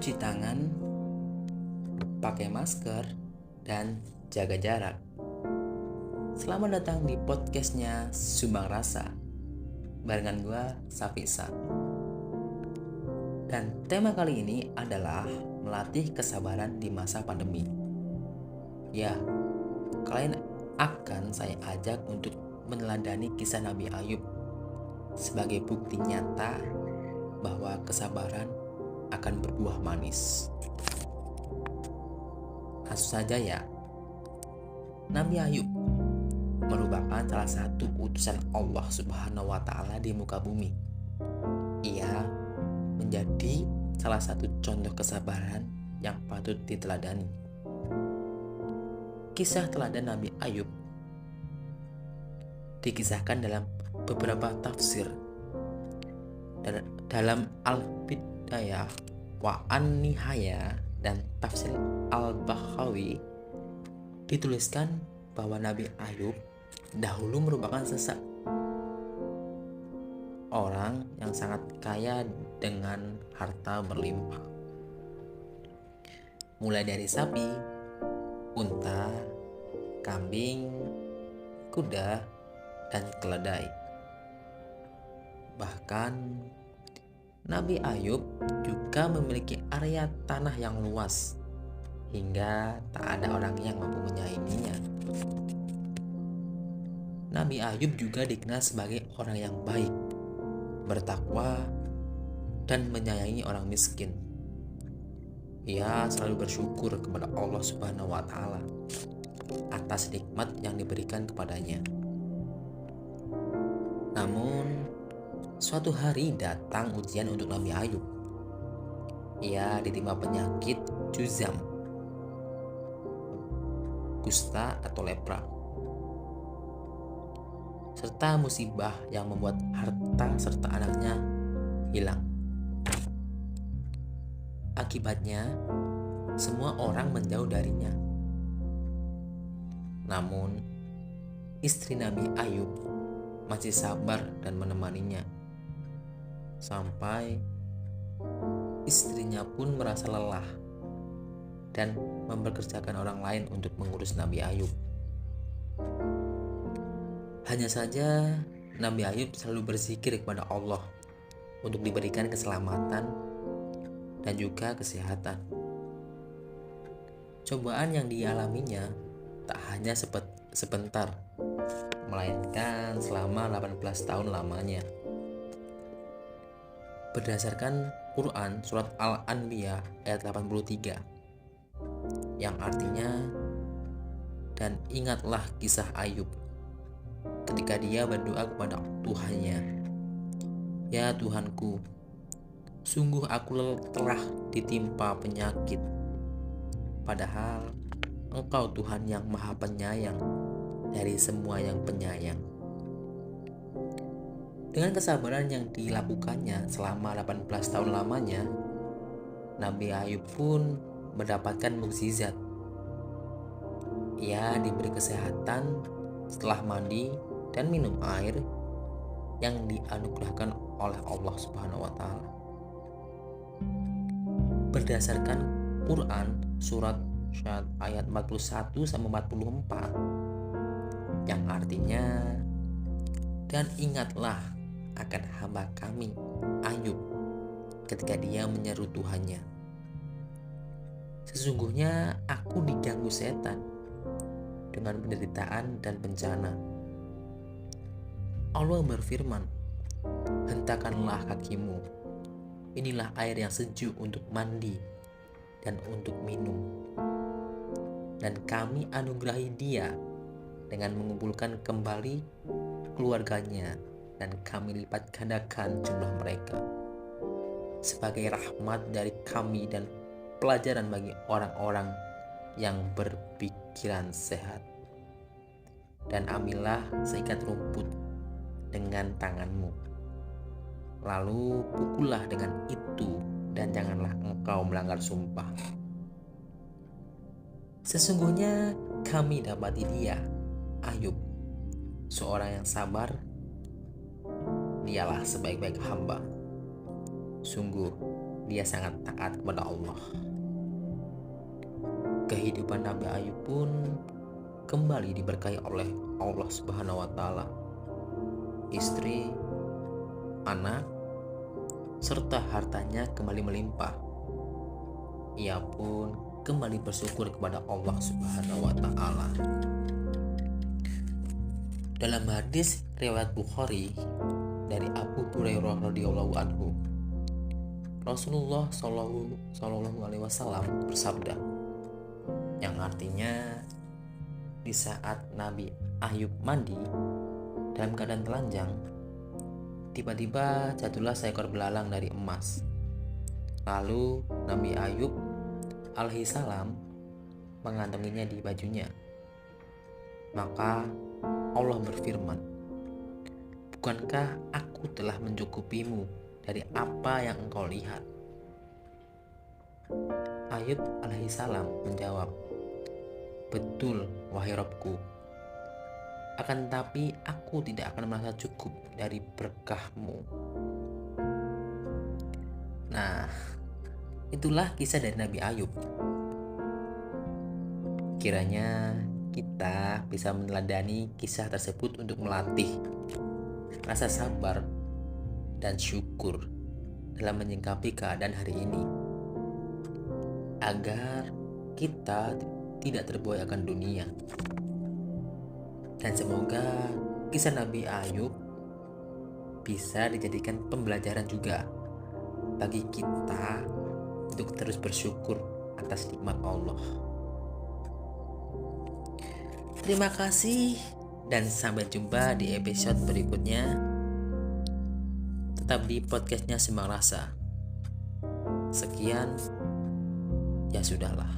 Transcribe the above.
cuci tangan, pakai masker, dan jaga jarak. Selamat datang di podcastnya Sumbang Rasa, barengan gue Safisa. Dan tema kali ini adalah melatih kesabaran di masa pandemi. Ya, kalian akan saya ajak untuk meneladani kisah Nabi Ayub sebagai bukti nyata bahwa kesabaran akan berbuah manis. Langsung saja ya. Nabi Ayub merupakan salah satu utusan Allah Subhanahu wa Ta'ala di muka bumi. Ia menjadi salah satu contoh kesabaran yang patut diteladani. Kisah teladan Nabi Ayub dikisahkan dalam beberapa tafsir. Dalam Al-Bidayah wa An-Nihayah dan tafsir Al-Bakhawi dituliskan bahwa Nabi Ayub dahulu merupakan orang yang sangat kaya dengan harta berlimpah. Mulai dari sapi, unta, kambing, kuda, dan keledai. Bahkan Nabi Ayub juga memiliki area tanah yang luas hingga tak ada orang yang mampu menyainginya. Nabi Ayub juga dikenal sebagai orang yang baik, bertakwa, dan menyayangi orang miskin. Ia selalu bersyukur kepada Allah Subhanahu wa Ta'ala atas nikmat yang diberikan kepadanya. Namun, suatu hari datang ujian untuk Nabi Ayub. Ia ditimpa penyakit juzam, kusta atau lepra, serta musibah yang membuat harta serta anaknya hilang. Akibatnya, semua orang menjauh darinya. Namun, istri Nabi Ayub masih sabar dan menemaninya. Sampai istrinya pun merasa lelah dan mempekerjakan orang lain untuk mengurus Nabi Ayub. Hanya saja Nabi Ayub selalu berzikir kepada Allah untuk diberikan keselamatan dan juga kesehatan. Cobaan yang dialaminya tak hanya sebentar, melainkan selama 18 tahun lamanya. Berdasarkan Quran surat Al-Anbiya ayat 83 yang artinya, dan ingatlah kisah Ayub ketika dia berdoa kepada Tuhannya, ya Tuhanku, sungguh aku telah ditimpa penyakit, padahal Engkau Tuhan yang maha penyayang dari semua yang penyayang. Dengan kesabaran yang dilakukannya selama 18 tahun lamanya, Nabi Ayub pun mendapatkan mukjizat. Ia diberi kesehatan setelah mandi dan minum air yang dianugerahkan oleh Allah Subhanahu wa Ta'ala. Berdasarkan Quran surat Syad ayat 41 sampai 44 yang artinya, dan ingatlah akan hamba kami Ayub ketika dia menyeru Tuhannya, sesungguhnya aku diganggu setan dengan penderitaan dan bencana. Allah berfirman, hentakanlah kakimu, inilah air yang sejuk untuk mandi dan untuk minum. Dan kami anugerahi dia dengan mengumpulkan kembali keluarganya, dan kami lipat gandakan jumlah mereka sebagai rahmat dari kami dan pelajaran bagi orang-orang yang berpikiran sehat. Dan ambillah seikat rumput dengan tanganmu, lalu pukullah dengan itu, dan janganlah engkau melanggar sumpah. Sesungguhnya kami dapati dia, Ayub, seorang yang sabar. Dialah sebaik-baik hamba. Sungguh dia sangat taat kepada Allah. Kehidupan Nabi Ayub pun kembali diberkahi oleh Allah Subhanahu wa taala. Istri, anak, serta hartanya kembali melimpah. Ia pun kembali bersyukur kepada Allah Subhanahu wa taala. Dalam hadis riwayat Bukhari dari Abu Hurairah radhiyallahu anhu, Rasulullah Shallallahu alaihi wasallam bersabda, yang artinya di saat Nabi Ayub mandi dalam keadaan telanjang, tiba-tiba jatuhlah seekor belalang dari emas. Lalu Nabi Ayub alaihissalam mengantonginya di bajunya. Maka Allah berfirman, "Bukankah aku telah mencukupimu dari apa yang engkau lihat?" Ayub alaihissalam menjawab, "Betul, wahai Rabbku. Akan tetapi aku tidak akan merasa cukup dari berkah-Mu." Nah, itulah kisah dari Nabi Ayub. Kiranya kita bisa meneladani kisah tersebut untuk melatih rasa sabar dan syukur dalam menyikapi keadaan hari ini, agar kita tidak terbuai akan dunia. Dan semoga kisah Nabi Ayub bisa dijadikan pembelajaran juga bagi kita untuk terus bersyukur atas nikmat Allah. Terima kasih dan sampai jumpa di episode berikutnya. Tetap di podcastnya Sembang Rasa. Sekian, ya sudahlah.